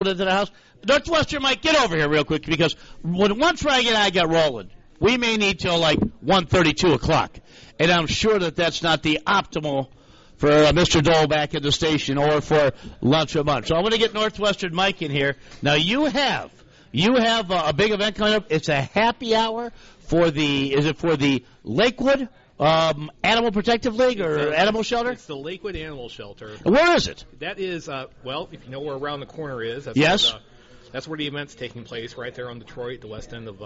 into the house. Northwestern might get over here real quick because once Rag and I get rolling, we may need till like 1:30, 2 o'clock. And I'm sure that's not the optimal for Mr. Dole back at the station or for lunch or munch. So I'm going to get Northwestern Mike in here. Now, you have a big event coming up. It's a happy hour for the Lakewood Animal Protective League or Animal Shelter? It's the Lakewood Animal Shelter. Where is it? That is, well, if you know where Around the Corner is. That's where the event's taking place, right there on Detroit, the west end of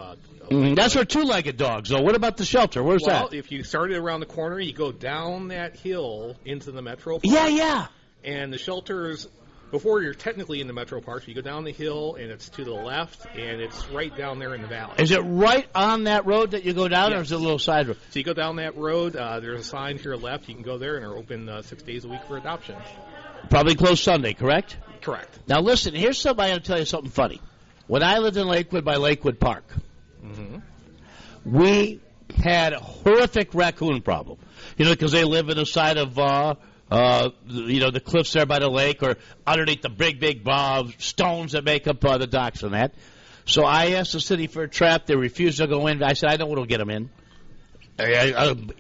that's for two-legged dogs, though. What about the shelter? Where's that? Well, if you started around the corner, you go down that hill into the Metro Park. Yeah. And the shelter's, before you're technically in the Metro Park, you go down the hill, and it's to the left, and it's right down there in the valley. Is it right on that road that you go down, yes. Or is it a little side road? So you go down that road, there's a sign to your left, you can go there, and they're open 6 days a week for adoption. Probably closed Sunday, correct? Correct. Now, listen, here's something I'm going to tell you something funny. When I lived in Lakewood by Lakewood Park, we had a horrific raccoon problem. Because they live in the side of, the cliffs there by the lake or underneath the big stones that make up the docks and that. So I asked the city for a trap. They refused to go in. I said, I know what'll get them in. An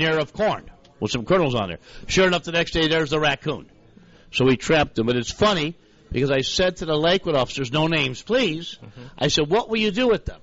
ear of corn with some kernels on there. Sure enough, the next day, there's the raccoon. So we trapped them. But it's funny because I said to the Lakewood officers, no names, please. I said, what will you do with them?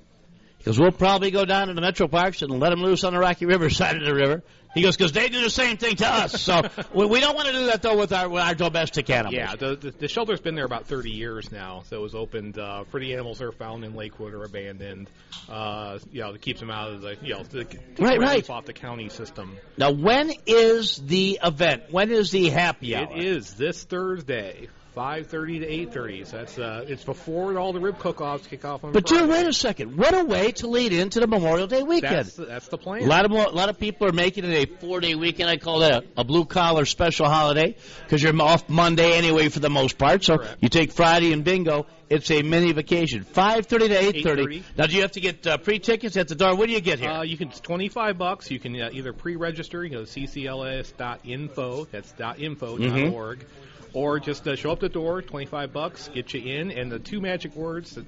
Because we'll probably go down to the Metro Parks and let them loose on the Rocky River side of the river. He goes, because they do the same thing to us. So we don't want to do that, though, with our domestic animals. Yeah, the shelter's been there about 30 years now. So it was opened for the animals that are found in Lakewood or abandoned. To keep them out of the off the county system. Now, when is the event? When is the happy hour? It is this Thursday. 5:30 to 8:30. So it's before all the rib cook-offs kick off on Friday. But, dude, wait a second. What a way to lead into the Memorial Day weekend. That's the plan. A lot of people are making it a 4-day weekend. I call that a blue-collar special holiday because you're off Monday anyway for the most part. So Correct. You take Friday and bingo. It's a mini vacation. 5:30 to 8:30. Now, do you have to get pre-tickets at the door? What do you get here? It's $25. You can either pre-register. You go to CCLAS.info. That's .info.org. Or just show up at the door, $25, get you in, and the two magic words,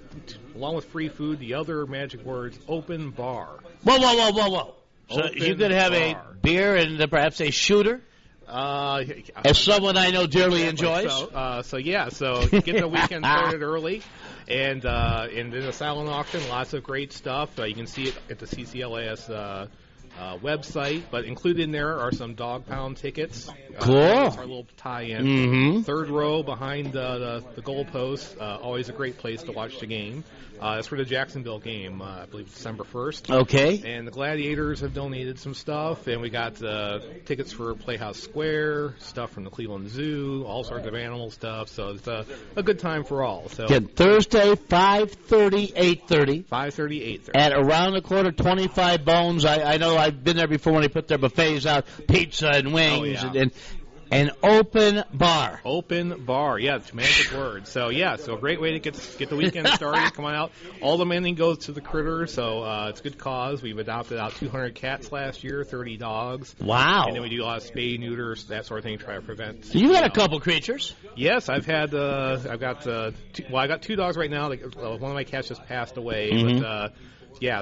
along with free food, the other magic words, open bar. Whoa. So you could have a beer and perhaps a shooter? As someone I know dearly enjoys. So get the weekend started early. And in the silent auction, lots of great stuff. You can see it at the CCLAS website, but included in there are some dog pound tickets. Cool. That's our little tie-in. Third row behind the goalpost. Always a great place to watch the game. It's for the Jacksonville game, I believe December 1st. Okay. And the Gladiators have donated some stuff, and we got tickets for Playhouse Square, stuff from the Cleveland Zoo, all sorts of animal stuff. So it's a good time for all. So again, Thursday, 5:30, 8:30. 5:30, 8:30. At Around the Corner, 25 Bones. I know I've been there before when they put their buffets out, pizza and wings and an open bar. Open bar, yeah, it's magic word. So a great way to get the weekend started. Come on out. All the money goes to the critters, so it's a good cause. We've adopted out 200 cats last year, 30 dogs. Wow. And then we do a lot of spay, neuters, that sort of thing to try to prevent. You got a couple creatures. Yes, I got two dogs right now. One of my cats just passed away, but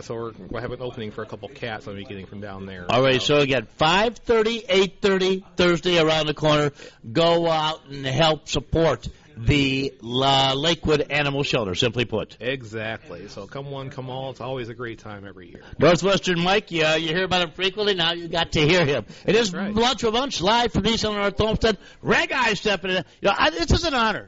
so we'll have an opening for a couple cats I'll be getting from down there. All right, so again, 5:30, 8:30, Thursday Around the Corner. Go out and help support the Lakewood Animal Shelter, simply put. Exactly. So come one, come all. It's always a great time every year. Northwestern Mike, you hear about him frequently. Now you got to hear him. It is Lunch with Munch live from East North Homestead. Reg I stepping in. This is an honor.